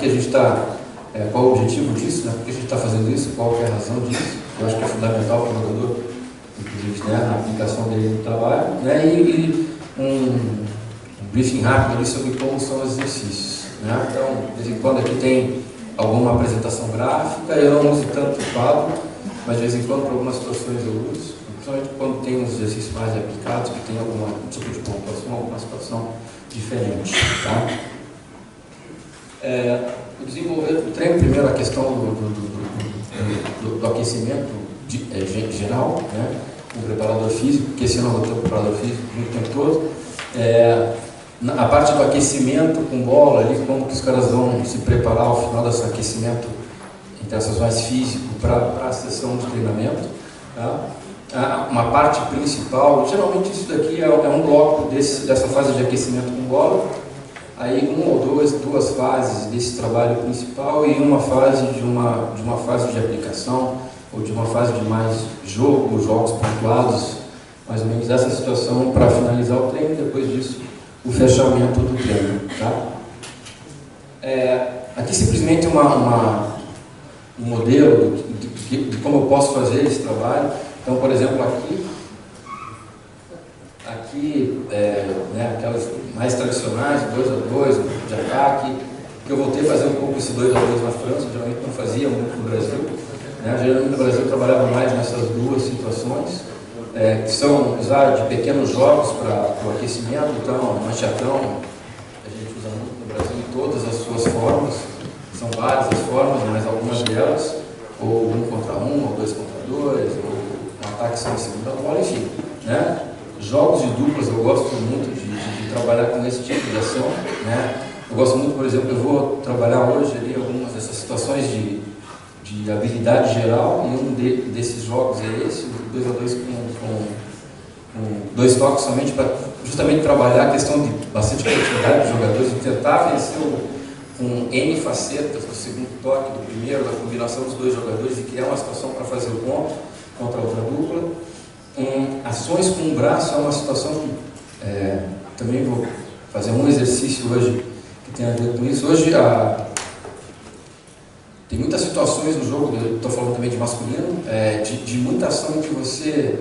a gente está, qual o objetivo disso, né? Por que a gente está fazendo isso, qual é a razão disso. Eu acho que é fundamental para o jogador, inclusive, né, na aplicação dele no trabalho, né? E um briefing rápido ali sobre como são os exercícios, né? Então, de vez em quando aqui tem alguma apresentação gráfica, eu não uso tanto o quadro, mas de vez em quando, para algumas situações eu uso, principalmente quando tem uns exercícios mais aplicados, que tem algum tipo de pontuação, alguma situação diferente, tá? O desenvolver do treino, primeiro a questão do aquecimento geral, né? O preparador físico, porque esse eu não vou ter o preparador físico o tempo todo. A parte do aquecimento com bola, ali, como que os caras vão se preparar ao final desse aquecimento, entre essas mais físico, para a sessão de treinamento. Tá? Uma parte principal, geralmente isso daqui é um bloco dessa fase de aquecimento com bola, aí uma ou duas fases desse trabalho principal e uma fase de uma fase de aplicação, ou de uma fase de mais jogos pontuados, mais ou menos essa situação para finalizar o treino, e depois disso o fechamento do treino. Tá? Aqui simplesmente um modelo de como eu posso fazer esse trabalho. Então, por exemplo, aqui né, aquelas mais tradicionais, 2-a-2, de ataque, que eu voltei a fazer um pouco esse 2-a-2 na França, geralmente não fazia muito no Brasil. Né? Geralmente no Brasil eu trabalhava mais nessas duas situações, que são usar de pequenos jogos para o aquecimento. Então, manchatão, a gente usa muito no Brasil em todas as suas formas, são várias as formas, mas algumas delas, ou 1 contra 1, ou 2 contra 2, ou um ataque só em segunda bola, enfim. Né? Jogos de duplas eu gosto muito de trabalhar com esse tipo de ação. Né? Eu gosto muito, por exemplo, eu vou trabalhar hoje ali algumas dessas situações de habilidade geral, e um desses jogos é esse, o 2-a-2 com 2 toques somente, para justamente trabalhar a questão de bastante criatividade dos jogadores, de tentar vencer com N facetas do segundo toque, do primeiro, da combinação dos 2 jogadores, e criar uma situação para fazer o ponto contra a outra dupla. Ações com o braço é uma situação que também vou fazer um exercício hoje que tem a ver com isso. Hoje tem muitas situações no jogo, eu estou falando também de masculino, de muita ação em que você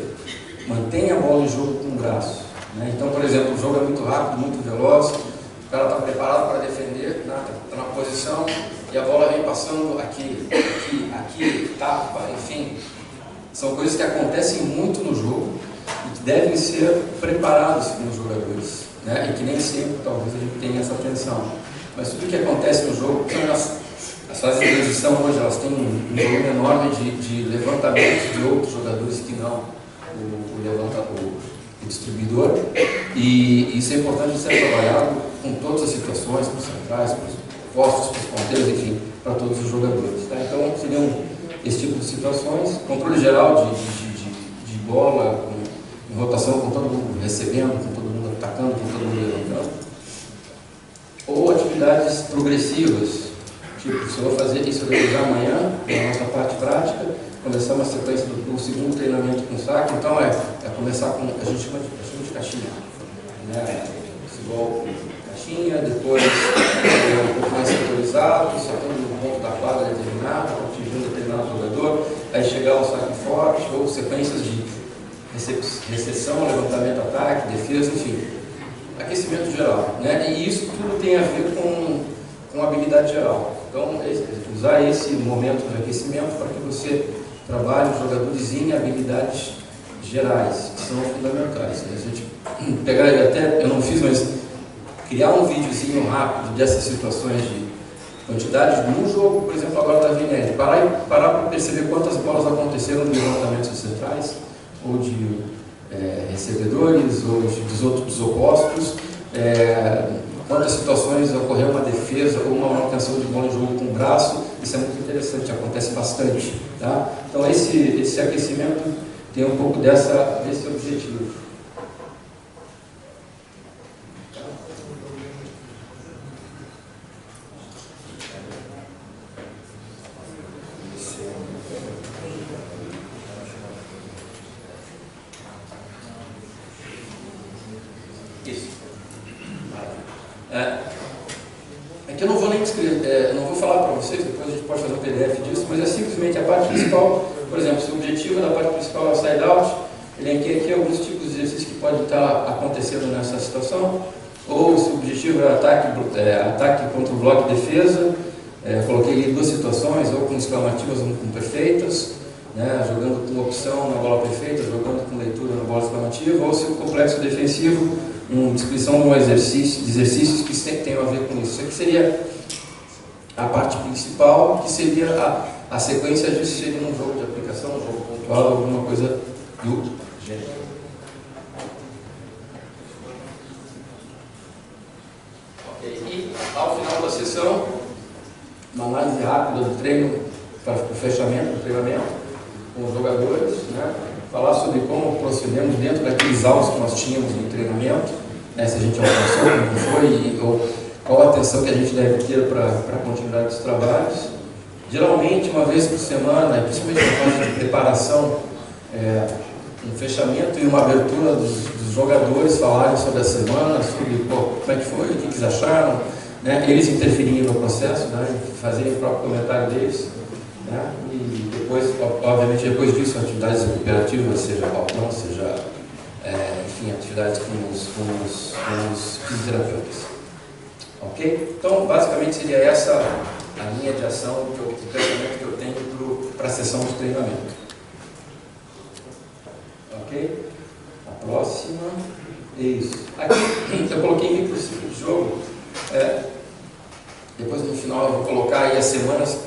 mantém a bola em jogo com o braço. Né? Então, por exemplo, o jogo é muito rápido, muito veloz, o cara está preparado para defender, está na posição, e a bola vem passando aqui, tapa, enfim. São coisas que acontecem muito no jogo e que devem ser preparadas com os jogadores. Né? E que nem sempre, talvez, a gente tenha essa atenção. Mas tudo que acontece no jogo, as fases de transição hoje, elas têm um volume enorme de levantamento de outros jogadores que não o distribuidor, e isso é importante ser trabalhado com todas as situações, para os centrais, para os postos, para os ponteiros, enfim, para todos os jogadores. Tá? Então, seriam esse tipo de situações, controle geral de bola, em rotação, com todo mundo recebendo, com todo mundo atacando, com todo mundo levantando, ou atividades progressivas. Tipo, se eu vou fazer isso já amanhã, na nossa parte prática, começar uma sequência do segundo treinamento com saque, então começar com, a gente chama de caixinha, né? Esse golpe, caixinha, depois um pouco mais setorizado, sacando no ponto da quadra determinado, atingindo determinado jogador, aí chegar ao saque forte, ou sequências de recepção, levantamento, ataque, defesa, enfim, aquecimento geral, né? E isso tudo tem a ver com habilidade geral. Então, usar esse momento de aquecimento para que você trabalhe os jogadores em habilidades gerais, que são fundamentais. A gente pegar, até eu não fiz, mas criar um videozinho rápido dessas situações de quantidade no jogo, por exemplo, agora da VNL, parar para perceber quantas bolas aconteceram nos levantamentos centrais, ou de recebedores, ou dos opostos, quantas situações ocorreu uma defesa ou uma manutenção de bola em jogo com o braço. Isso é muito interessante, acontece bastante. Tá? Então esse aquecimento tem um pouco desse objetivo. Aqui eu não vou nem descrever, não vou para vocês, depois a gente pode fazer um PDF disso, mas é simplesmente a parte principal. Por exemplo, se o objetivo da parte principal é o side-out, elenquei aqui alguns tipos de exercícios que podem estar acontecendo nessa situação, ou se o objetivo é ataque contra o bloco de defesa, coloquei ali duas situações, ou com exclamativas ou com perfeitas, né, jogando com opção na bola perfeita, jogando com leitura na bola exclamativa, ou se o complexo defensivo, uma descrição de um exercícios que sempre tem a ver com isso. Isso aqui seria a parte principal, que seria a sequência disso seria um jogo de aplicação, um jogo pontual, alguma coisa do gênero. Ok, e ao final da sessão, uma análise rápida do treino para o fechamento do treinamento com os jogadores, né? Falar sobre como procedemos dentro daqueles alvos que nós tínhamos no treinamento, né? Se a gente alcançou, como foi, ou qual a atenção que a gente deve ter para a continuidade dos trabalhos. Geralmente, uma vez por semana, principalmente na fase de preparação, um fechamento e uma abertura dos jogadores falarem sobre a semana, sobre como é que foi, o que eles acharam, né? Eles interferirem no processo, né? Fazerem o próprio comentário deles. Né? E depois, obviamente, depois disso, atividades recuperativas, seja balcão, seja, enfim, atividades com os fisioterapeutas. Ok? Então, basicamente, seria essa a linha de ação do pensamento que eu tenho para a sessão de treinamento. Ok? A próxima é isso. Aqui eu coloquei microciclo de jogo. Depois, no final, eu vou colocar aí as semanas,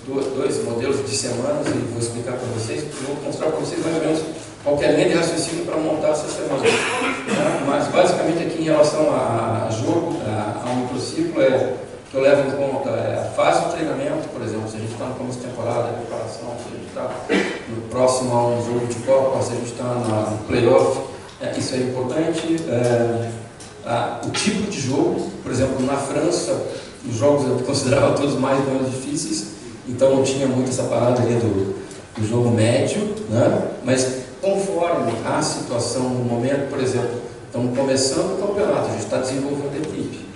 dois modelos de semanas, e vou explicar para vocês, vou mostrar para vocês mais ou menos qual é a linha de raciocínio para montar essa semana. Mas basicamente aqui em relação a jogo, a um microciclo, que eu levo em conta a fase do treinamento, por exemplo, se a gente está no começo de temporada, preparação, se a gente está no próximo a um jogo de Copa, se a gente está no playoff, isso é importante. O tipo de jogo, por exemplo, na França, os jogos eu considerava todos mais ou menos difíceis, então não tinha muito essa parada ali do jogo médio, né? Mas conforme a situação no momento, por exemplo, estamos começando o campeonato, a gente está desenvolvendo a equipe.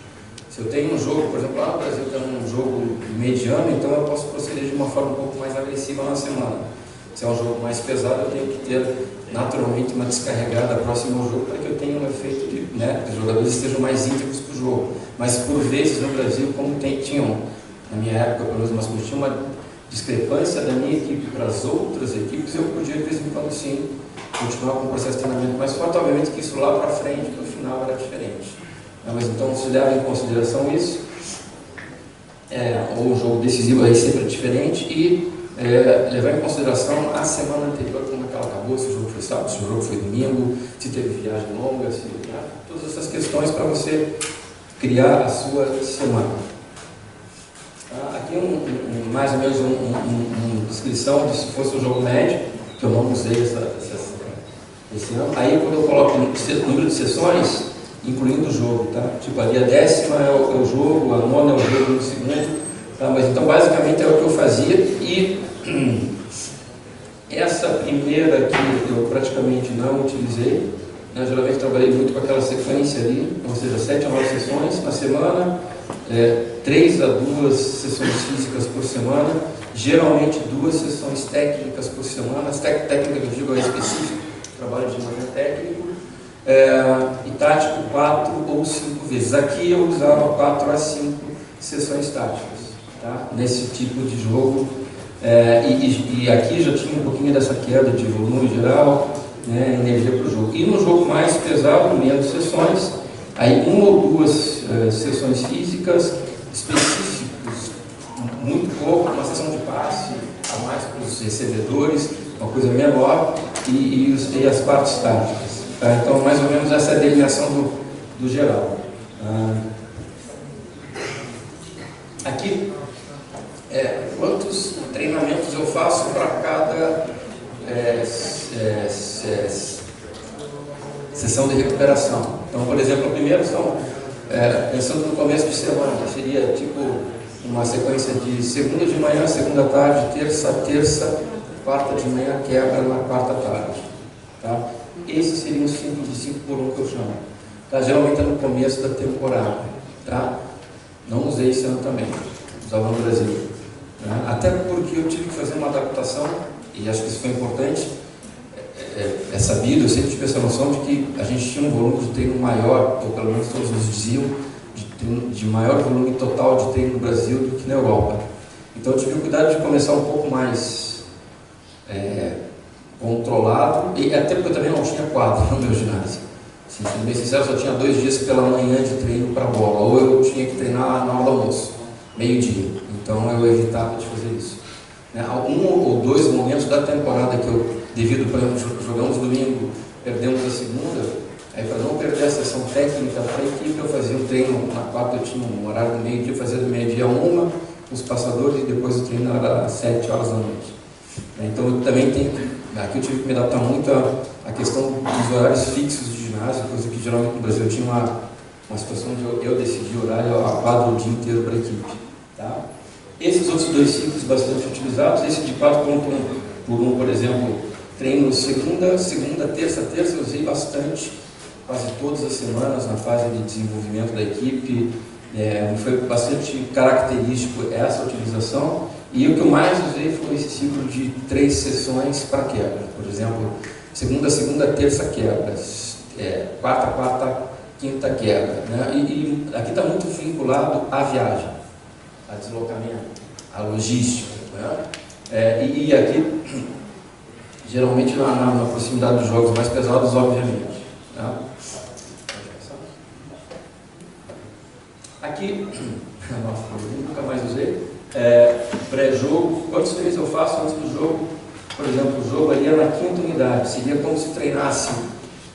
Se eu tenho um jogo, por exemplo, lá no Brasil tem um jogo mediano, então eu posso proceder de uma forma um pouco mais agressiva na semana. Se é um jogo mais pesado, eu tenho que ter naturalmente uma descarregada próximo ao jogo para que eu tenha um efeito de, né, que os jogadores estejam mais íntegros para o jogo. Mas por vezes no Brasil, como tinham, na minha época, pelo menos, mas tinha uma discrepância da minha equipe para as outras equipes, eu podia de vez em quando sim continuar com o processo de treinamento mais forte. Obviamente que isso lá para frente, no final, era diferente. Mas então se leva em consideração isso, ou o jogo decisivo aí sempre é diferente, e levar em consideração a semana anterior, como ela acabou, se o jogo foi sábado, se o jogo foi domingo, se teve viagem longa, se, todas essas questões para você criar a sua semana. Aqui mais ou menos uma descrição de se fosse um jogo médio, que eu não usei esse ano. Aí quando eu coloco o número de sessões, incluindo o jogo, tá? Tipo, ali a 10ª é o jogo, a 9ª é o jogo no segundo, tá? Mas então basicamente é o que eu fazia, e essa primeira aqui eu praticamente não utilizei, né? Geralmente trabalhei muito com aquela sequência ali, ou seja, 7 a 9 sessões na semana, 3 a 2 sessões físicas por semana, geralmente 2 sessões técnicas por semana. As técnicas que eu digo é específico, trabalho de manhã técnico, e tático 4 ou 5 vezes. Aqui eu usava 4 a 5 sessões táticas, tá? Nesse tipo de jogo, e aqui já tinha um pouquinho dessa queda de volume geral, né, energia para o jogo. E no jogo mais pesado, menos sessões, aí 1 ou 2 sessões físicas específicas, muito pouco, uma sessão de passe a mais para os recebedores, uma coisa menor, e as partes táticas. Tá? Então, mais ou menos essa é a delineação do geral. Aqui, quantos treinamentos eu faço para cada sessão de recuperação. Então, por exemplo, o primeiro são, pensando no começo de semana, seria tipo uma sequência de segunda de manhã, segunda tarde, terça, quarta de manhã, quebra na quarta tarde. Tá? Esses seriam os 5 de 5 por 1 que eu chamo. Tá? Geralmente é no começo da temporada. Tá? Não usei esse ano também, usava no Brasil. até porque eu tive que fazer uma adaptação, e acho que isso foi importante. É sabido, eu sempre tive essa noção de que a gente tinha um volume de treino maior, ou pelo menos todos nos diziam, de maior volume total de treino no Brasil do que na Europa. Então eu tive o cuidado de começar um pouco mais controlado, e até porque eu também não tinha quadro no meu ginásio. Assim, sendo bem sincero, só tinha 2 dias pela manhã de treino para bola, ou eu tinha que treinar na hora do almoço, meio-dia. Então eu evitava de fazer isso. Um ou 2 momentos da temporada que eu, devido, por exemplo, jogamos domingo, perdemos a segunda, aí para não perder a sessão técnica para a equipe, eu fazia um treino, na quarta eu tinha um horário do meio-dia, eu fazia do meio-dia a 1, os passadores, e depois o treino era às 7 horas da noite. Então eu também aqui eu tive que me adaptar muito à questão dos horários fixos de ginásio, coisa que geralmente no Brasil eu tinha uma situação onde eu decidi o horário a quadro o dia inteiro para a equipe. Tá? Esses outros 2 ciclos bastante utilizados, esse de 4.1 por 1, por exemplo, treino segunda, terça, eu usei bastante, quase todas as semanas na fase de desenvolvimento da equipe. Foi bastante característico essa utilização, e o que eu mais usei foi esse ciclo de 3 sessões para quebra. Por exemplo, segunda, terça quebra, quarta, quinta quebra, né? E aqui está muito vinculado à viagem, a deslocamento, a logística, né? E aqui geralmente na proximidade dos jogos mais pesados, obviamente, né? Aqui, nossa, eu nunca mais usei, pré-jogo. Quantas vezes eu faço antes do jogo? Por exemplo, o jogo ali é na 5ª unidade, seria como se treinasse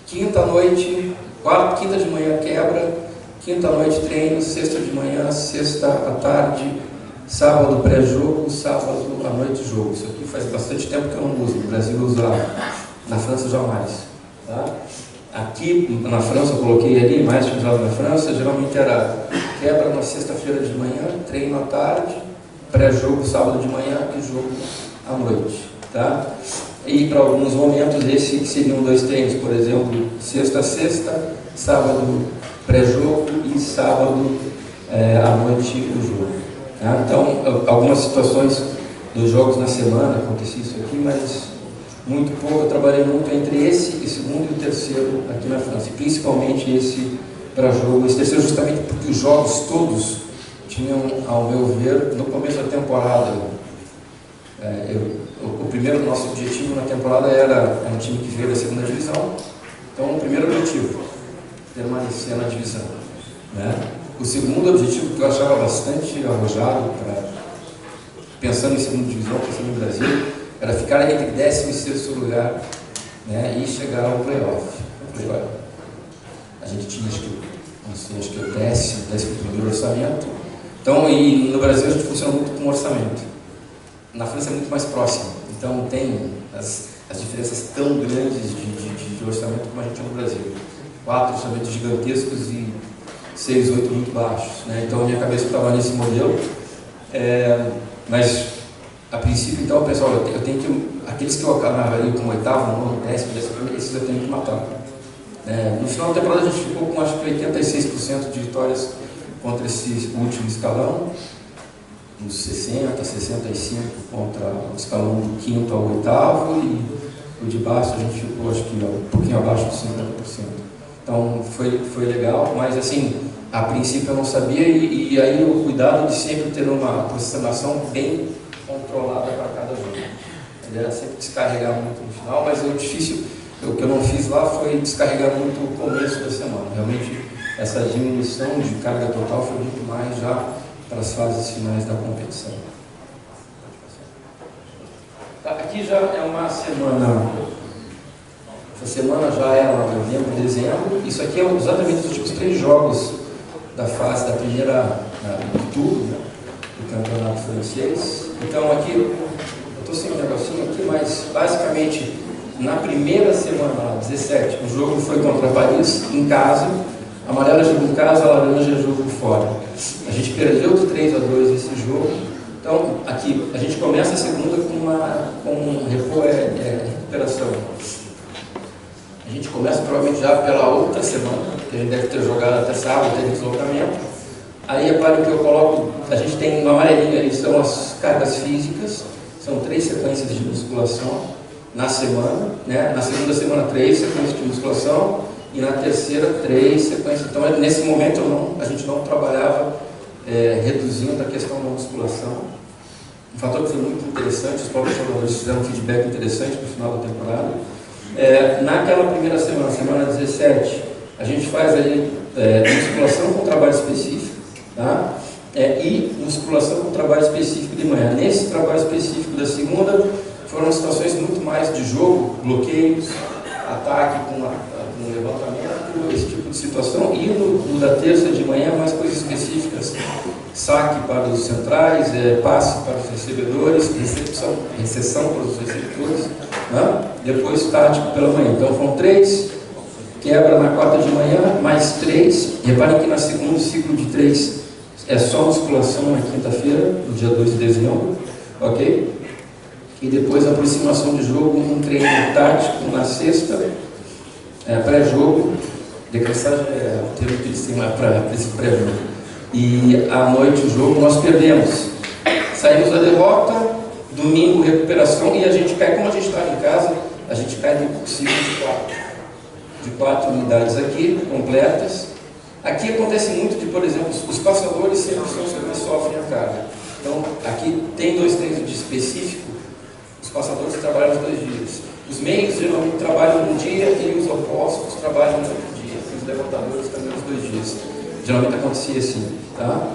quinta noite, quinta de manhã quebra, quinta noite treino, sexta de manhã, sexta à tarde, sábado pré-jogo, sábado à noite jogo. Isso aqui faz bastante tempo que eu não uso, no Brasil eu usava, na França jamais. Tá? Aqui na França eu coloquei ali, mais utilizado na França, geralmente era quebra na sexta-feira de manhã, treino à tarde, pré-jogo sábado de manhã e jogo à noite. Tá? E para alguns momentos esses seriam 2 treinos, por exemplo, sexta, sábado pré-jogo e sábado à noite o jogo. Tá? Então, algumas situações dos jogos na semana acontecia isso aqui, mas muito pouco. Eu trabalhei muito entre esse segundo e o terceiro aqui na França, e principalmente esse para jogo, esse terceiro justamente porque os jogos todos tinham, ao meu ver, no começo da temporada, o primeiro nosso objetivo na temporada era um time que veio da 2ª divisão, então o primeiro objetivo, permanecer na divisão, né? O segundo objetivo, que eu achava bastante arrojado, pensando em 2ª divisão, pensando no Brasil, era ficar entre 10º e 6º lugar, né, e chegar ao playoff. A gente tinha, acho que o 11º orçamento. Então, e no Brasil a gente funciona muito com orçamento. Na França é muito mais próximo. Então tem as diferenças tão grandes de orçamento como a gente tem no Brasil. 4 orçamentos gigantescos e 6, 8 muito baixos, né? Então a minha cabeça estava nesse modelo. Mas a princípio, então, pessoal, eu tenho que, aqueles que eu acabaria como 8º, 9º, 10º, esses eu tenho que matar. No final da temporada a gente ficou com, acho que 86% de vitórias contra esse último escalão, uns 60, 65 contra o escalão do 5º ao 8º, e o de baixo a gente ficou, acho que um pouquinho abaixo de 50%. Então foi legal, mas assim, a princípio eu não sabia, e aí o cuidado de sempre ter uma aproximação bem controlada para cada jogo. Ele era sempre descarregar muito no final, mas o difícil, o que eu não fiz lá foi descarregar muito o começo da semana. Realmente essa diminuição de carga total foi muito mais já para as fases finais da competição. Aqui já é uma semana, essa semana já é novembro, dezembro. Isso aqui é exatamente os últimos 3 jogos da fase da primeira turno, né, do campeonato francês. Então aqui, eu estou sem um negocinho aqui, mas basicamente na primeira semana, 17, o jogo foi contra Paris, em casa. A amarela jogou em casa, a laranja jogou fora. A gente perdeu de 3-2 esse jogo. Então, aqui, a gente começa a segunda com recuperação. A gente começa provavelmente já pela outra semana, que a gente deve ter jogado até sábado, teve deslocamento. Aí reparem que eu coloco, a gente tem uma amarelinha ali, são as cargas físicas, são 3 sequências de musculação na semana, né? Na segunda semana 3 sequências de musculação e na terceira 3 sequências. Então nesse momento a gente não trabalhava reduzindo a questão da musculação. Um fator que foi muito interessante, os próprios jogadores fizeram um feedback interessante no final da temporada. Naquela primeira semana, semana 17, a gente faz ali musculação com trabalho específico, tá? E musculação com trabalho específico de manhã. Nesse trabalho específico da segunda, foram situações muito mais de jogo, bloqueios, ataque com levantamento, esse tipo de situação. E no da terça de manhã, mais coisas específicas, saque para os centrais, passe para os recebedores, recepção para os receptores, né? Depois tático pela manhã. Então foram 3, quebra na quarta de manhã, mais 3. Reparem que no segundo ciclo de 3 é só musculação na quinta-feira, no dia 2 de dezembro, ok? E depois a aproximação de jogo, um treino tático na sexta, pré-jogo, decressagem é o termo que eles têm lá para esse pré-jogo. E à noite o jogo nós perdemos. Saímos da derrota, domingo recuperação e a gente cai, como a gente estava em casa, a gente cai no ciclo de 4 unidades aqui, completas. Aqui acontece muito de, por exemplo, os passadores sempre são os que mais sofrem a carga. Então, aqui tem 2 treinos de específico, os passadores trabalham os 2 dias. Os meios geralmente trabalham um dia e os opostos trabalham no outro dia. Os levantadores também os 2 dias. Geralmente acontecia assim, tá?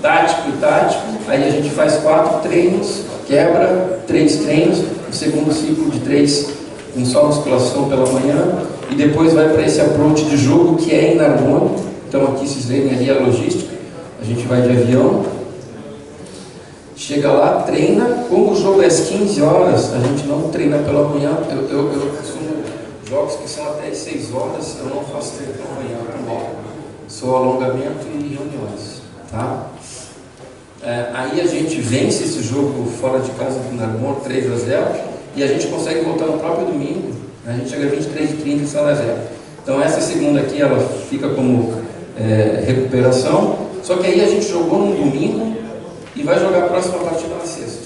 Tático e tático, aí a gente faz 4 treinos, quebra, 3 treinos, o segundo ciclo de 3 com só musculação pela manhã, e depois vai para esse approach de jogo que é em Narbonne. Então aqui vocês veem ali a logística, a gente vai de avião, chega lá, treina, como o jogo é às 15 horas, a gente não treina pela manhã, eu costumo, jogos que são até às 6 horas, eu não faço treino pela manhã, só alongamento e reuniões, tá? Aí a gente vence esse jogo fora de casa do Narbonne 3-0 e a gente consegue voltar no próprio domingo, né? A gente chega a 23h30 em sala 0. Então essa segunda aqui ela fica como recuperação, só que aí a gente jogou no domingo e vai jogar a próxima partida na sexta.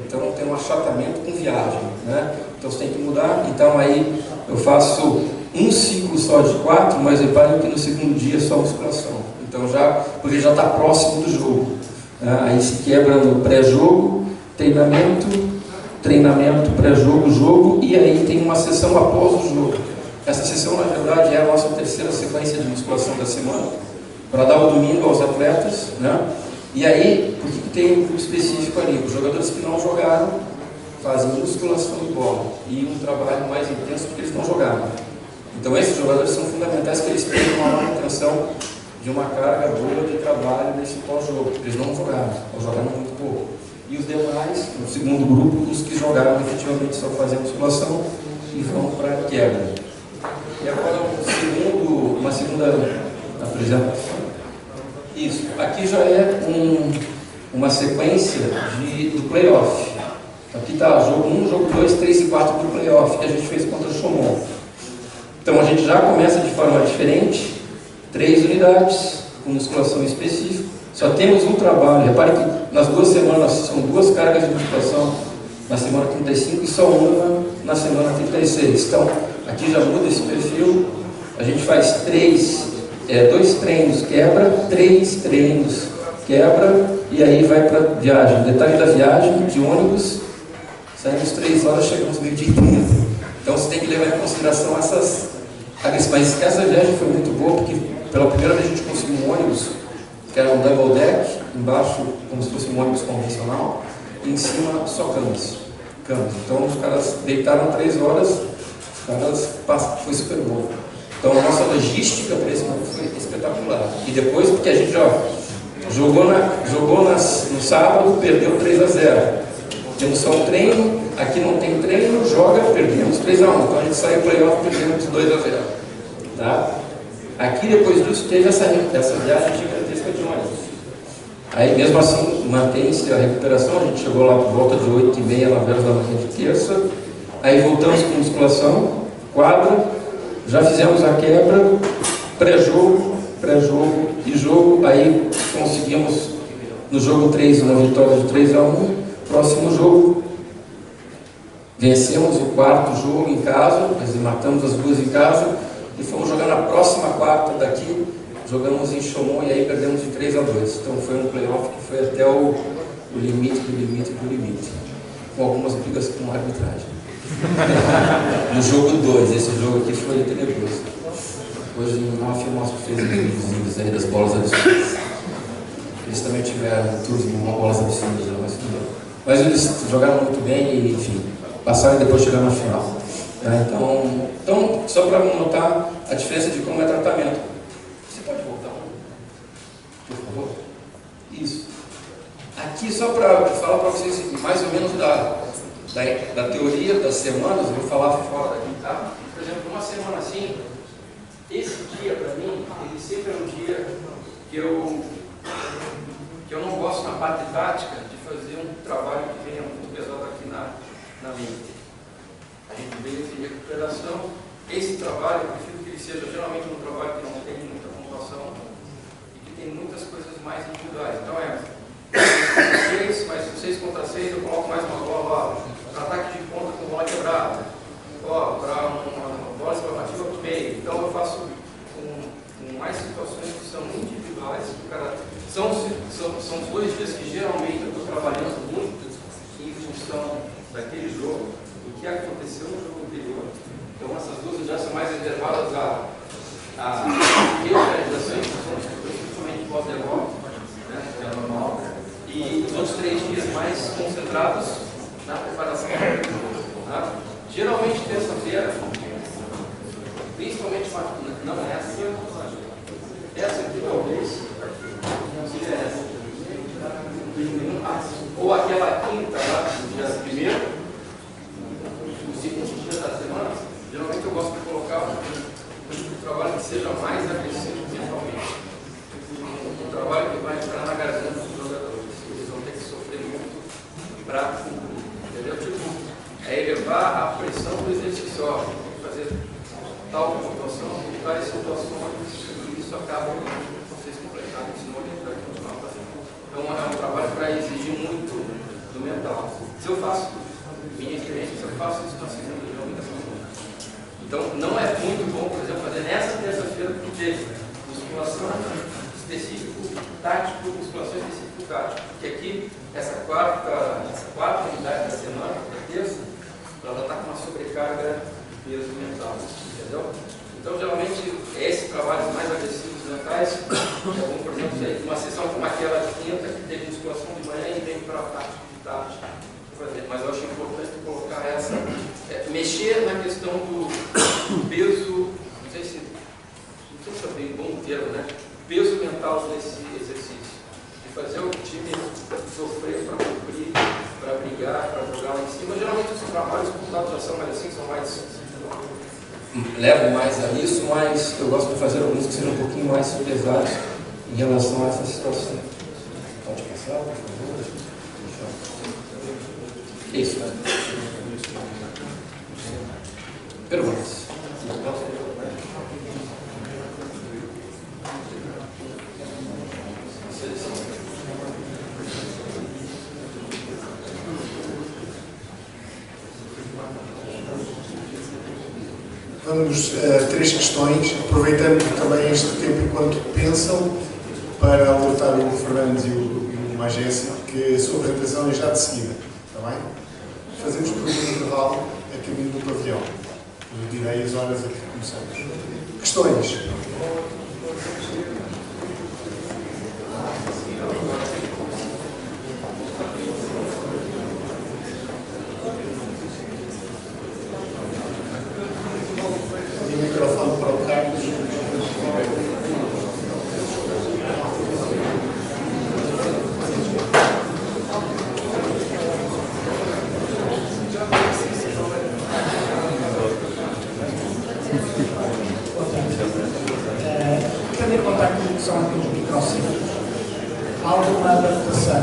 Então tem um achatamento com viagem, né? Então você tem que mudar. Então aí eu faço um ciclo só de 4, mas reparem que no segundo dia é só musculação. Então porque já está próximo do jogo. Aí se quebra no pré-jogo, treinamento, pré-jogo, jogo, e aí tem uma sessão após o jogo. Essa sessão, na verdade, é a nossa terceira sequência de musculação da semana, para dar o domingo aos atletas, né? E aí, por que tem um grupo específico ali? Os jogadores que não jogaram fazem musculação de bola e um trabalho mais intenso porque eles não jogaram. Então esses jogadores são fundamentais que eles tenham uma manutenção de uma carga boa de trabalho nesse pós-jogo, porque eles não jogaram, ou jogaram muito pouco. E os demais, o segundo grupo, os que jogaram efetivamente só fazem musculação e vão para a quebra. E agora uma segunda apresentação. Isso, aqui já é uma sequência do playoff. Aqui está jogo 1, jogo 2, 3 e 4 do playoff que a gente fez contra o Chaumont. Então a gente já começa de forma diferente, 3 unidades, com musculação específica. Só temos um trabalho, repare que nas 2 semanas são 2 cargas de musculação na semana 35 e só uma na semana 36. Então aqui já muda esse perfil, a gente faz 2 treinos quebra, 3 treinos quebra, e aí vai para viagem. Detalhe da viagem, de ônibus, saímos 3 horas, chegamos meio-dia e 30. Então você tem que levar em consideração essas. Mas essa viagem foi muito boa, porque pela primeira vez a gente conseguiu um ônibus, que era um double deck, embaixo como se fosse um ônibus convencional, e em cima só camas. Então os caras deitaram 3 horas, foi super bom. Então a nossa logística para esse momento foi espetacular. E depois, porque a gente jogou no sábado, perdeu 3-0. Temos só um treino, aqui não tem treino, joga, perdemos 3-1. Então a gente saiu playoff, perdemos 2-0. Tá? Aqui depois disso teve essa viagem gigantesca de ônibus. Aí mesmo assim mantém-se a recuperação, a gente chegou lá por volta de 8h30, 9 horas da manhã de terça. Aí voltamos com musculação, quadra, já fizemos a quebra, pré-jogo, pré-jogo e jogo. Aí conseguimos no jogo 3 uma vitória de 3-1. Próximo jogo, vencemos o quarto jogo em casa, matamos as duas em casa e fomos jogar na próxima quarta daqui. Jogamos em Chaumont e aí perdemos de 3-2. Então foi um playoff que foi até o limite do limite do limite, com algumas brigas com a arbitragem. No jogo 2, esse jogo aqui foi tenebroso. Hoje em off eu mostro que fez uns vídeos aí das bolas absurdas. Eles também tiveram tours de bolas absurdas, mas eles jogaram muito bem e, enfim, passaram e depois chegaram na final. Então, só para notar a diferença de como é tratamento. Você pode voltar, por favor? Isso. Aqui, só para falar para vocês mais ou menos da teoria das semanas, eu vou falar fora daqui, tá? Por exemplo, uma semana assim, esse dia para mim, ele sempre é um dia que eu não gosto na parte tática de fazer um trabalho que venha muito pesado aqui na mente. A gente veio de recuperação. Esse trabalho, eu prefiro que ele seja geralmente um trabalho que não tem muita pontuação e que tem muitas coisas mais individuais. Então mas 6 contra 6 eu coloco mais uma bola para ataque de ponta com bola quebrada, para uma bola exclamativa para o meio. Então eu faço com mais situações que são individuais. São os 2 dias que geralmente eu estou trabalhando muito em função daquele jogo, do que aconteceu no jogo anterior. Então essas 2 já são mais reservadas a reorganizações, principalmente pós-derrota, né, que é normal. E os outros 3 dias mais concentrados na preparação do jogo. Tá? Geralmente terça-feira, principalmente não essa aqui talvez seja essa. Ou aquela quinta lá, no dia 1º, o segundo dia da semana, geralmente eu gosto de colocar um trabalho que seja mais agressivo mentalmente. Um trabalho que vai entrar na garganta dos jogadores. Eles vão ter que sofrer muito para cumprir. Entendeu? Tipo, é elevar a pressão do exercício. Ó, fazer tal pontuação, tais situações, e isso acaba com vocês completarem, senão a gente vai continuar fazendo. Então é um trabalho para exigir muito do mental. Se eu faço, minha experiência, se eu faço isso na segunda, geralmente é segunda. Então não é muito bom, por exemplo, fazer nessa terça-feira, porque musculação específico tático, musculação específico tático. Porque aqui, essa quarta unidade da semana, da terça, ela está com uma sobrecarga de peso mental, entendeu? Então, geralmente, esses trabalhos mais agressivos mentais, por exemplo, uma sessão como aquela de quinta, que teve musculação de manhã e vem para a tática de tarde. Mas eu acho importante colocar mexer na questão do peso, não sei se é bem bom termo, né? Peso mental desse exercício. De fazer o time sofrer para cumprir, para brigar, para jogar lá em cima. Geralmente os trabalhos com computação mais assim são mais. Levo mais a isso, mas eu gosto de fazer alguns que sejam um pouquinho mais pesados em relação a essa situação. Pode passar, por favor? Isso. Perguntas? Vamos a 3 questões, aproveitando também este tempo enquanto pensam, para alertar o Fernando e o Magécio que a sua apresentação é já de seguida, está bem? Fazemos por um intervalo a caminho do pavilhão. Eu direi as horas a que começamos. Questões? Tendo em conta aquilo que são aqueles microciclos, há alguma adaptação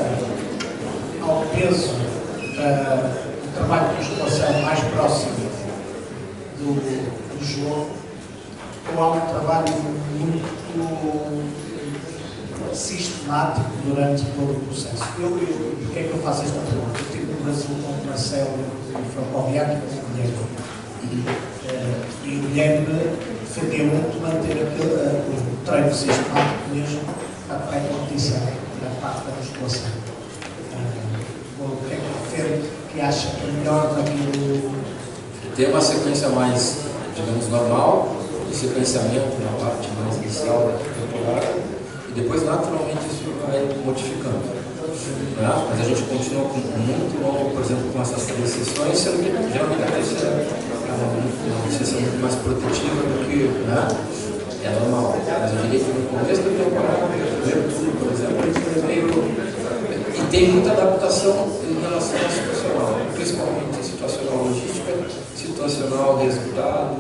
ao peso do trabalho de musculação mais próximo do jogo, ou há um trabalho muito sistemático durante todo o processo. Porquê é que eu faço esta pergunta? Eu estive no Brasil com o Marcelo Francoviato e com o Guilherme. E o Guilherme defendeu muito manter o treino sistemático mesmo na pré-competição, na parte da musculação. O que é que defende, que acha que é melhor naquilo? Ter uma sequência mais, digamos, normal, de sequenciamento na parte mais inicial da temporada, e depois naturalmente isso vai modificando. Né? Mas a gente continua com muito longo, por exemplo, com essas 3 sessões, sendo que geralmente a terceira é uma sessão muito mais protetiva do que, né? É normal. Mas eu diria que no começo da temporada, primeiro tudo, por exemplo, e tem muita adaptação em relação ao situacional, principalmente situacional logística, situacional resultado,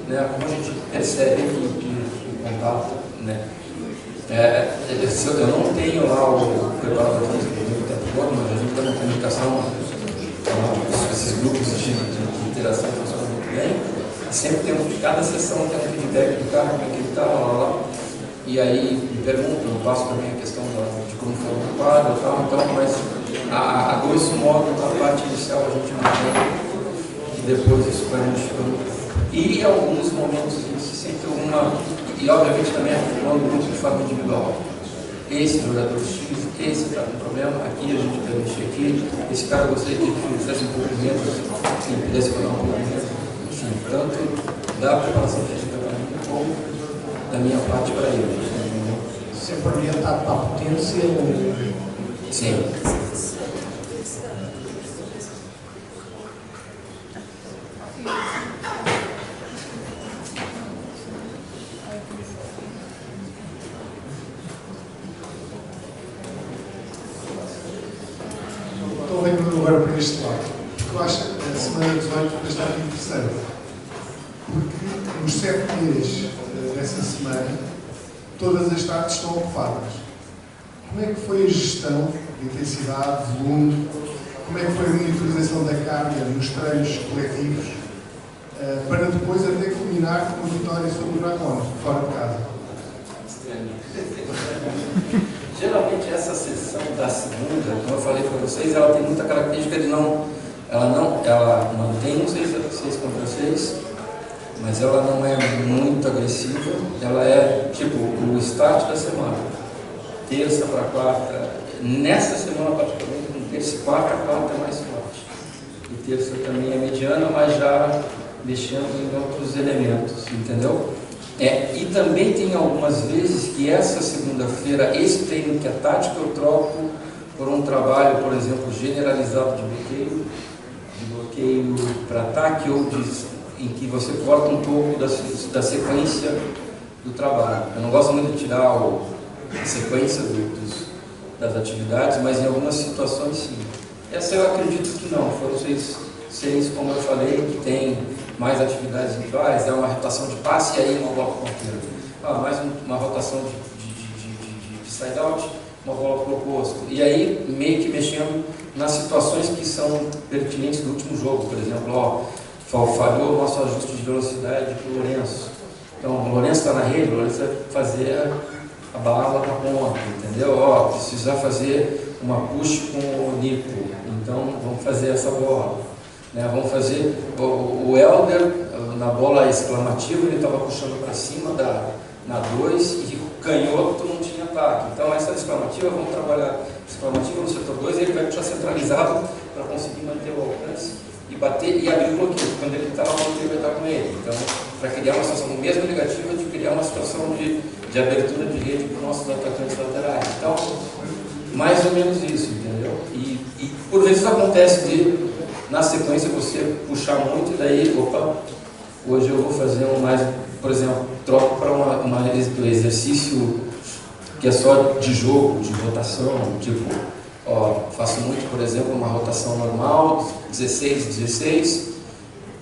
né? Como a gente percebe que o contato, né? Eu não tenho lá o preparador físico o tempo todo, mas a gente tem uma comunicação, esses grupos de interação funcionam muito bem. Sempre cada sessão tem um feedback do cara, como é que ele está, lá. E aí me perguntam, eu passo também a questão de como foi o quadro e tal, então, mas a grosso modo, na parte inicial a gente mantém, e depois isso vai modificando. E em alguns momentos a gente sente alguma, e obviamente também articulando o grupo de forma individual. Esse jogador X, esse está com problema, aqui a gente vai mexer aqui, esse cara eu gostaria que fizesse um pouco menos, se ele pudesse falar um pouco menos. Enfim, tanto da preparação física para mim, como da minha parte para ele. Sempre orientado para a potência? Sim. Estou vendo agora para este lado, porque eu acho a semana 18 bastante interessante, porque nos 7 dias dessa semana, todas as tardes estão ocupadas. Como é que foi a gestão de intensidade, volume, como é que foi a monitorização da carga nos treinos coletivos, para depois até culminar com a vitória sobre o Dragões, fora de casa? Geralmente essa sessão da segunda, como eu falei para vocês, ela tem muita característica de ela mantém um 6 contra 6, mas ela não é muito agressiva, ela é tipo o start da semana, terça para quarta, nessa semana particularmente, terça e quarta, a quarta é mais forte, e terça também é mediana, mas já mexendo em outros elementos, entendeu? E também tem algumas vezes que essa segunda-feira, esse treino que é tático, eu troco por um trabalho, por exemplo, generalizado de bloqueio para ataque, ou em que você corta um pouco da sequência do trabalho. Eu não gosto muito de tirar a sequência das atividades, mas em algumas situações sim. Essa eu acredito que não, foram seis, como eu falei, que tem mais atividades individuais, é uma rotação de passe e aí uma bola ponteira. Mais uma rotação de side-out, uma bola para o oposto. E aí meio que mexendo nas situações que são pertinentes do último jogo. Por exemplo, falhou o nosso ajuste de velocidade para o Lourenço. Então o Lourenço está na rede, o Lourenço vai fazer a bala na ponta, entendeu? Precisa fazer uma push com o Nico, então vamos fazer essa bola. Vamos fazer o Helder na bola exclamativa, ele estava puxando para cima na 2 e o canhoto não tinha ataque. Então essa exclamativa, vamos trabalhar exclamativa no setor 2 e ele vai puxar centralizado para conseguir manter o alcance e bater e abrir o bloqueio. Quando ele está, o bloqueio vai estar com ele. Então, para criar uma situação mesmo negativa, de criar uma situação de abertura de rede para os nossos atacantes laterais. Então, mais ou menos isso, entendeu? E por vezes acontece na sequência você puxar muito e daí, hoje eu vou fazer por exemplo, troco para um exercício que é só de jogo, de rotação, tipo, faço muito, por exemplo, uma rotação normal, 16,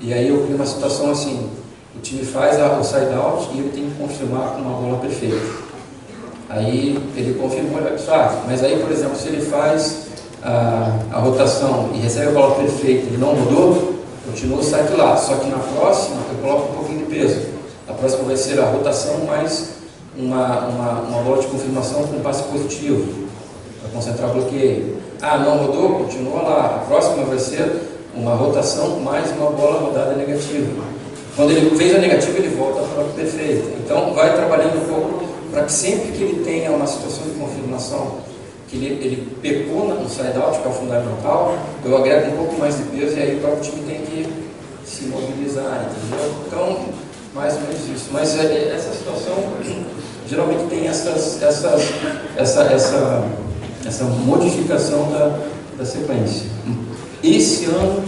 e aí eu crio uma situação assim, o time faz o side-out e ele tem que confirmar com uma bola perfeita. Aí ele confirma, mas aí, por exemplo, se ele faz a rotação e recebe a bola perfeita e não mudou, continua o site lá, só que na próxima eu coloco um pouquinho de peso. A próxima vai ser a rotação mais uma bola de confirmação com passe positivo, para concentrar bloqueio. Ah, não rodou? Continua lá. A próxima vai ser uma rotação mais uma bola rodada negativa. Quando ele fez a negativa, ele volta para o perfeito. Então, vai trabalhando um pouco para que sempre que ele tenha uma situação de confirmação, que ele pecou no side-out, que é o fundamental, eu agrego um pouco mais de peso e aí o próprio time tem que se mobilizar, entendeu? Então, mais ou menos isso. Mas essa situação geralmente tem essa modificação da sequência. Esse ano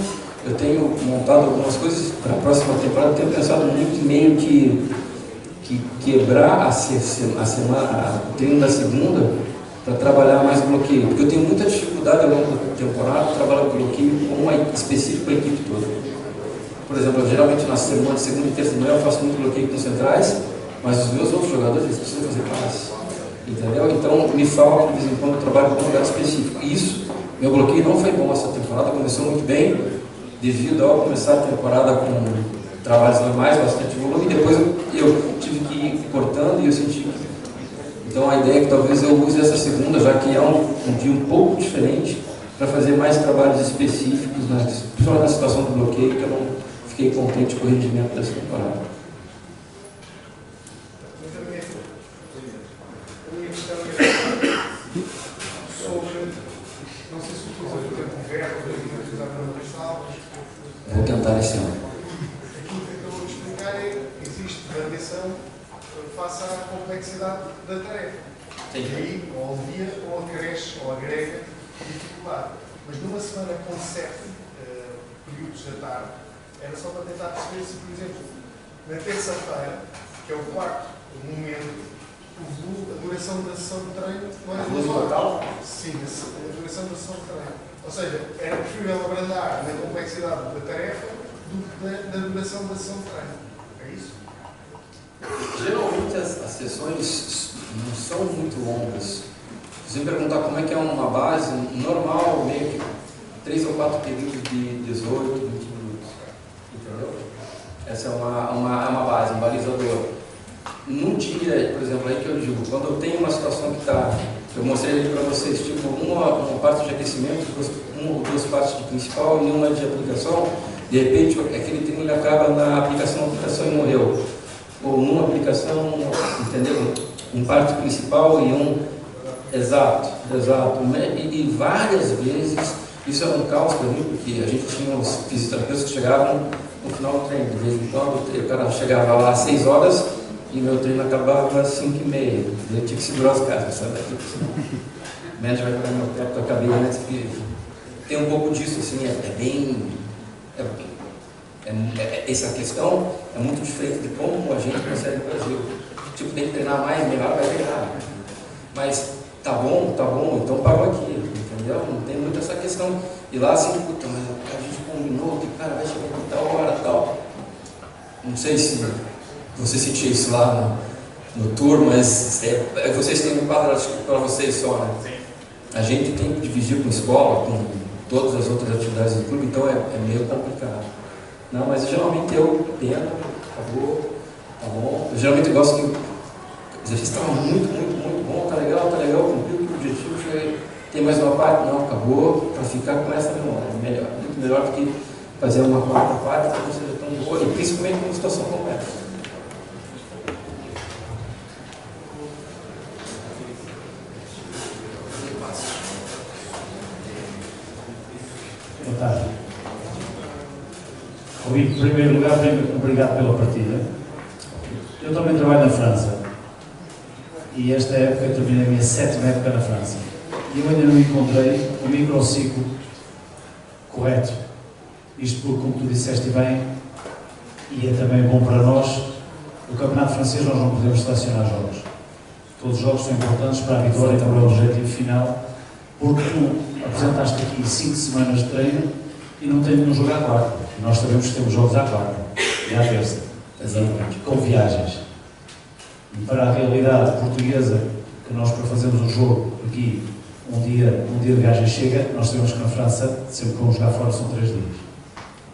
eu tenho montado algumas coisas para a próxima temporada, eu tenho pensado muito em meio que quebrar o treino da segunda para trabalhar mais bloqueio, porque eu tenho muita dificuldade ao longo da temporada de trabalhar o bloqueio específico para a equipe toda. Por exemplo, eu, geralmente na semana, segunda e terça de manhã eu faço muito bloqueio com centrais, mas os meus outros jogadores eles precisam fazer passe, entendeu? Então me falta de vez em quando eu trabalho com um lugar específico. Isso, meu bloqueio não foi bom essa temporada, começou muito bem, devido ao começar a temporada com trabalhos normais, bastante volume, e depois eu tive que ir cortando e eu senti que... Então a ideia é que talvez eu use essa segunda, já que é um dia um pouco diferente, para fazer mais trabalhos específicos, principalmente na situação do bloqueio, que eu não fiquei contente com o rendimento dessa temporada. A minha questão é sobre, não sei se utilizas o tempo verbo, ou utilizar outras palavras. Vou tentar esse ano. Aquilo que eu vou explicar é que existe variação face à complexidade da tarefa. Sim. E aí, ou alivia, ou acresce, ou agrega dificuldade. Mas numa semana com 7 períodos da tarde, era só para tentar perceber se, por exemplo, na terça-feira, que é o quarto momento, a duração da sessão de treino não era 2 horas. Sim, a duração da sessão de treino. Ou seja, era preferível abrandar na complexidade da tarefa do que da duração da sessão de treino. É isso? Geralmente as sessões não são muito longas. Se você perguntar como é que é uma base, normal, meio que 3 ou 4 períodos de 18, 20 minutos. Entendeu? Essa é uma base, um balizador. No dia, por exemplo, aí que eu digo, quando eu tenho uma situação que está, eu mostrei ali para vocês, tipo, uma parte de aquecimento, uma ou 2 partes de principal e uma de aplicação, de repente aquele treino ele acaba na aplicação e morreu. Ou numa aplicação, entendeu? Em parte principal e exato. E várias vezes, isso era um caos para mim, porque a gente tinha uns fisioterapeutas que chegavam no final do treino. De vez em quando, o cara chegava lá às 6 horas e meu treino acabava às 5h30. Eu tinha que segurar as casas, sabe? O médico vai pegar meu pé, porque eu acabei antes, porque tem um pouco disso, assim, essa questão é muito diferente de como a gente consegue no Brasil. Tipo, tem que treinar mais, melhor vai treinar. Mas tá bom, então parou aqui, entendeu? Não tem muito essa questão. E lá assim, puta, mas a gente combinou que o cara vai chegar aqui tal hora, tal. Não sei se você sentiu isso lá no tour, mas vocês têm um quadro para vocês só, né? Sim. A gente tem que dividir com escola, com todas as outras atividades do clube, então é meio complicado. Não, mas geralmente eu tento, acabou, tá bom. Eu geralmente gosto que o exercício estava muito bom, tá legal, cumpriu o objetivo, tem mais uma parte? Não, acabou, para ficar com essa memória. Muito melhor do que fazer uma quarta parte que não seja tão boa, e principalmente numa situação complexa. Boa tarde. Em primeiro lugar, obrigado pela partilha. Eu também trabalho na França e esta época eu terminei a minha 7ª época na França e eu ainda não encontrei o microciclo correto. Isto porque, como tu disseste bem, e é também bom para nós, o campeonato francês nós não podemos selecionar jogos. Todos os jogos são importantes para a vitória e para o objetivo final, porque tu apresentaste aqui 5 semanas de treino e não tem nenhum jogo à quarta. Nós sabemos que temos jogos à quarta e à terça. Exatamente. Com viagens. E para a realidade portuguesa, que nós para fazermos um jogo aqui, um dia de viagem chega, nós sabemos que na França, sempre que vamos jogar fora, são 3 dias.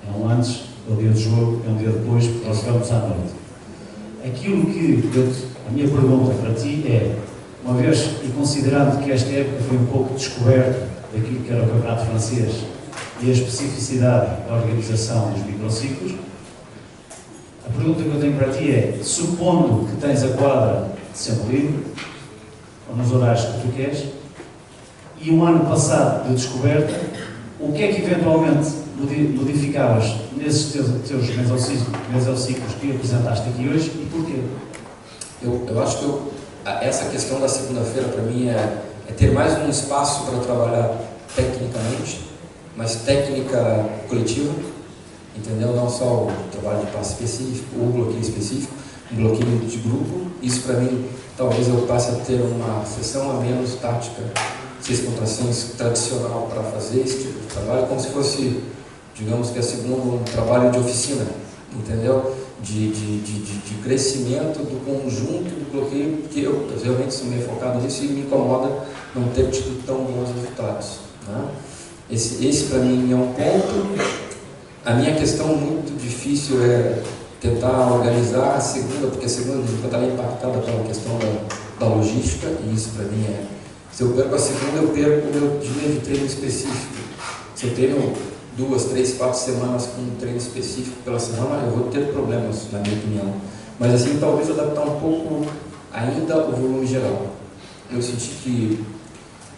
É um antes, é o dia do jogo, é um dia depois, porque nós jogamos à noite. aquilo que a minha pergunta para ti é, uma vez e considerando que esta época foi um pouco descoberta daquilo que era o campeonato francês e a especificidade da organização dos microciclos, a pergunta que eu tenho para ti é, supondo que tens a quadra sempre livre, ou nos horários que tu queres, e um ano passado de descoberta, o que é que eventualmente modificavas nesses teus mesociclos que apresentaste aqui hoje e porquê? Eu acho que essa questão da segunda-feira para mim é ter mais um espaço para trabalhar tecnicamente, mas técnica coletiva, entendeu? Não só o trabalho de passe específico, ou bloqueio específico, um bloqueio de grupo. Isso para mim, talvez eu passe a ter uma sessão a menos tática, 6 contra 6 tradicional para fazer esse tipo de trabalho, como se fosse, digamos que a segunda, um trabalho de oficina, entendeu? De crescimento do conjunto do bloqueio, que eu realmente sou meio focado nisso e me incomoda não ter tido tão bons resultados, né? Esse para mim é um ponto. A minha questão muito difícil é tentar organizar a segunda, porque a segunda está impactada pela questão da logística, e isso para mim é, se eu perco a segunda, eu perco o meu dia de treino específico. Se eu treino 2, 3, 4 semanas com um treino específico pela semana, eu vou ter problemas, na minha opinião. Mas assim, talvez adaptar um pouco ainda o volume geral. Eu senti que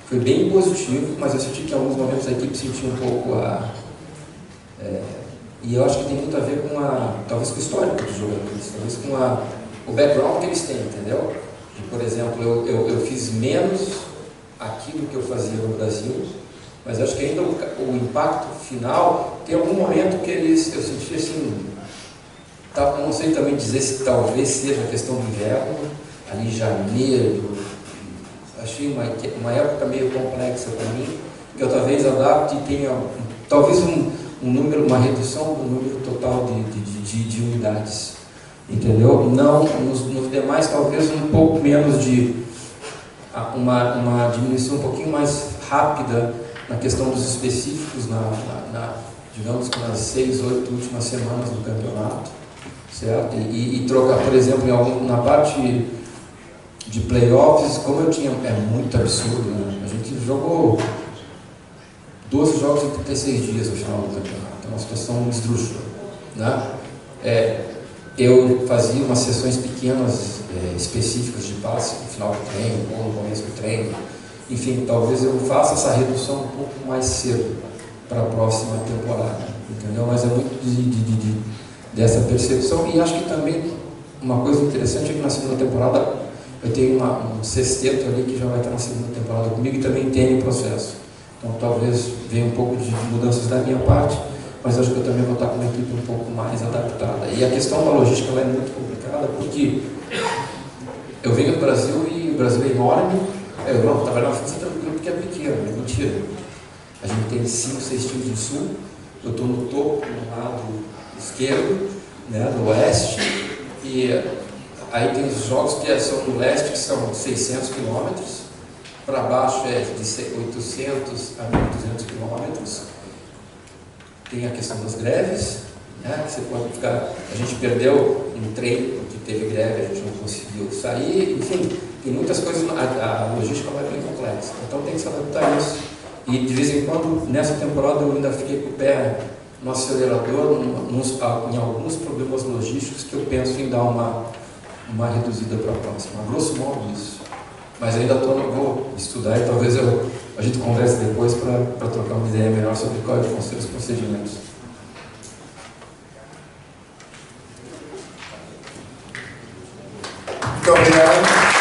foi bem positivo, mas eu senti que em alguns momentos a equipe sentiu um pouco e eu acho que tem muito a ver com talvez com o histórico dos jogadores, talvez com o background que eles têm, entendeu? E, por exemplo, eu fiz menos aquilo que eu fazia no Brasil, mas acho que ainda o impacto final, tem algum momento que eu senti assim, não sei também dizer se talvez seja a questão do inverno, ali em janeiro, achei uma época meio complexa para mim, que eu talvez adapte e tenha talvez uma redução do número total de unidades, entendeu? Não, nos demais talvez um pouco menos uma diminuição um pouquinho mais rápida na questão dos específicos, digamos que nas 6, 8 últimas semanas do campeonato, certo? E trocar, por exemplo, na parte de playoffs, como é muito absurdo, né? A gente jogou 12 jogos em 36 dias no final do campeonato, é uma situação esdrúxula, né? Eu fazia umas sessões pequenas, específicas de passe no final do treino, ou no começo do treino. Enfim, talvez eu faça essa redução um pouco mais cedo para a próxima temporada, entendeu? Mas é muito dessa percepção, e acho que também uma coisa interessante é que na segunda temporada eu tenho um sexteto ali que já vai estar na segunda temporada comigo e também entende o processo. Então talvez venha um pouco de mudanças da minha parte, mas acho que eu também vou estar com uma equipe um pouco mais adaptada. E a questão da logística ela é muito complicada, porque eu venho do Brasil e o Brasil é enorme. Eu vou trabalhar na França tranquilo porque é pequeno, é mentira. A gente tem 5, 6 times do sul, eu estou no topo, no lado esquerdo, né, do oeste, e aí tem os jogos que são no leste, que são 600 quilômetros, para baixo é de 800 a 1.200 quilômetros. Tem a questão das greves, né, que você pode ficar. A gente perdeu um treino porque teve greve, a gente não conseguiu sair, enfim, tem muitas coisas, a logística é bem complexa, então tem que se adaptar a isso. E de vez em quando, nessa temporada, eu ainda fiquei com o pé no acelerador em alguns problemas logísticos que eu penso em dar uma reduzida para a próxima. A grosso modo isso. Mas ainda vou estudar e talvez a gente converse depois para trocar uma ideia melhor sobre quais vão ser os procedimentos. Muito obrigado.